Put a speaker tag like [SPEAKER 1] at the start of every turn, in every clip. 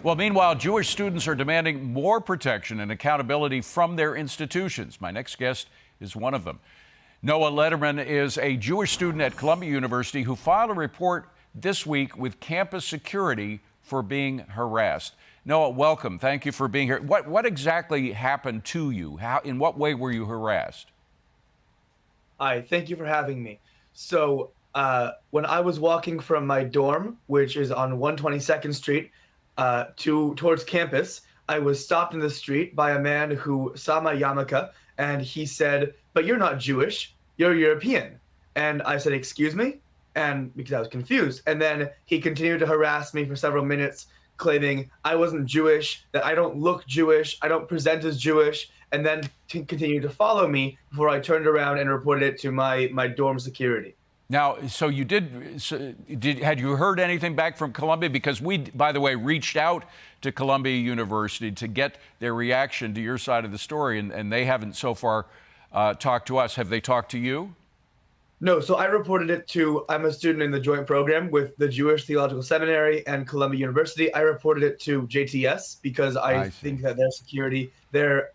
[SPEAKER 1] Well, meanwhile, Jewish students are demanding more protection and accountability from their institutions. My next guest is one of them. Noah Lederman is a Jewish student at Columbia University who filed a report this week with campus security for being harassed. Noah, welcome. Thank you for being here. What exactly happened to you? In what way were you harassed?
[SPEAKER 2] Hi, thank you for having me. So, when I was walking from my dorm, which is on 122nd Street, towards campus, I was stopped in the street by a man who saw my yarmulke, and he said, "But you're not Jewish, you're European." And I said, "Excuse me?" And because I was confused. And then he continued to harass me for several minutes, claiming I wasn't Jewish, that I don't look Jewish, I don't present as Jewish, and then continued to follow me before I turned around and reported it to my dorm security.
[SPEAKER 1] Now, had you heard anything back from Columbia? Because we, by the way, reached out to Columbia University to get their reaction to your side of the story, and they haven't so far talked to us. Have they talked to you?
[SPEAKER 2] No, so I reported it to, I'm a student in the joint program with the Jewish Theological Seminary and Columbia University. I reported it to JTS because I think that their security, they're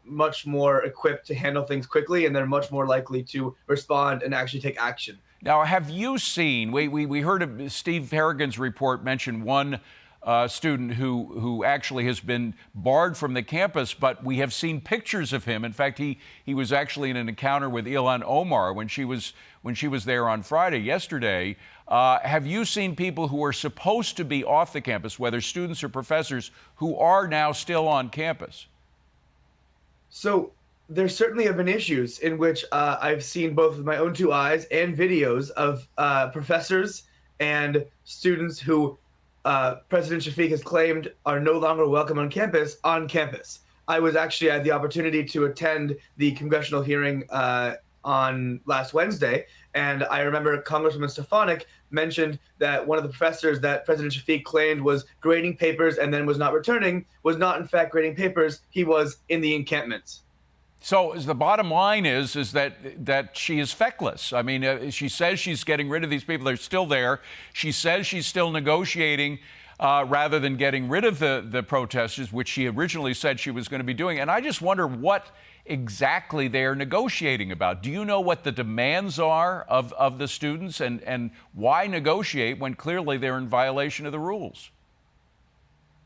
[SPEAKER 2] much more equipped to handle things quickly, and they're much more likely to respond and actually take action.
[SPEAKER 1] Now, have you seen, we heard of Steve Harrigan's report mention one student who actually has been barred from the campus, but we have seen pictures of him. In fact, he was actually in an encounter with Ilhan Omar when she was there on Friday, yesterday. Have you seen people who are supposed to be off the campus, whether students or professors, who are now still on campus?
[SPEAKER 2] So there certainly have been issues in which I've seen both with my own two eyes and videos of professors and students who President Shafiq has claimed are no longer welcome on campus. I was actually had the opportunity to attend the congressional hearing on last Wednesday, and I remember Congresswoman Stefanik mentioned that one of the professors that President Shafiq claimed was grading papers and then was not returning was not in fact grading papers. He was in the encampments.
[SPEAKER 1] So the bottom line is that she is feckless. I mean, she says she's getting rid of these people. They're still there. She says she's still negotiating rather than getting rid of the protesters, which she originally said she was going to be doing. And I just wonder what exactly they're negotiating about. Do you know what the demands are of the students, and why negotiate when clearly they're in violation of the rules?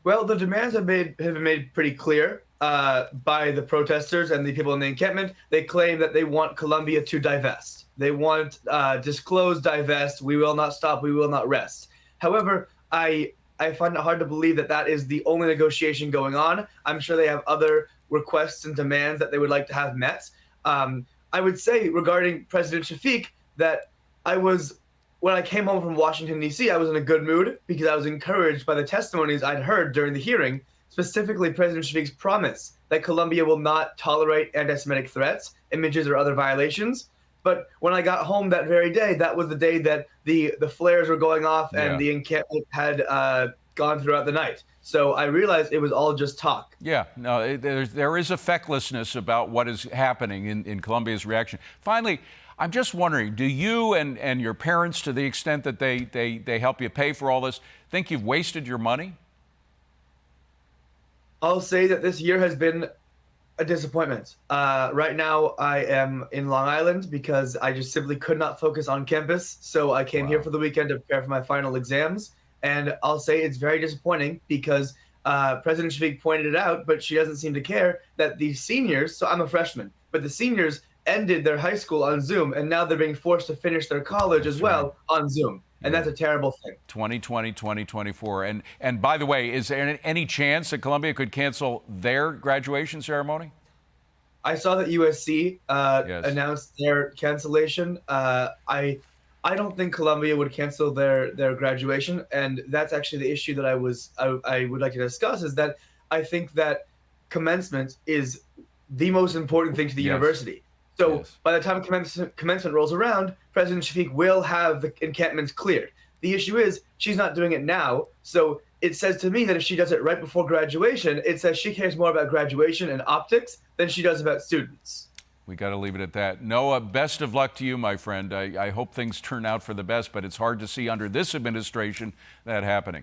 [SPEAKER 2] Well, the demands have been made pretty clear by the protesters and the people in the encampment. They claim that they want Columbia to divest. They want disclose, divest. We will not stop. We will not rest. However, I find it hard to believe that that is the only negotiation going on. I'm sure they have other requests and demands that they would like to have met. I would say regarding President Shafiq that when I came home from Washington, D.C., I was in a good mood because I was encouraged by the testimonies I'd heard during the hearing, specifically President Shafiq's promise that Columbia will not tolerate anti-Semitic threats, images, or other violations. But when I got home that very day, that was the day that the flares were going off and the encampment had gone throughout the night. So I realized it was all just talk.
[SPEAKER 1] Yeah, no, there is a fecklessness about what is happening in Columbia's reaction. Finally, I'm just wondering, do you and your parents, to the extent that they help you pay for all this, think you've wasted your money?
[SPEAKER 2] I'll say that this year has been a disappointment. Right now, I am in Long Island because I just simply could not focus on campus. So I came here for the weekend to prepare for my final exams. And I'll say it's very disappointing because President Shafiq pointed it out, but she doesn't seem to care that the seniors, so I'm a freshman, but the seniors ended their high school on Zoom, and now they're being forced to finish their college as well on Zoom. And that's a terrible thing. 2020,
[SPEAKER 1] 2024. And by the way, is there any chance that Columbia could cancel their graduation ceremony?
[SPEAKER 2] I saw that USC announced their cancellation. I don't think Columbia would cancel their graduation, and that's actually the issue that I would like to discuss, is that I think that commencement is the most important thing to the university. So by the time commencement rolls around, President Shafiq will have the encampments cleared. The issue is she's not doing it now. So it says to me that if she does it right before graduation, it says she cares more about graduation and optics than she does about students.
[SPEAKER 1] We got to leave it at that. Noah, best of luck to you, my friend. I hope things turn out for the best, but it's hard to see under this administration that happening.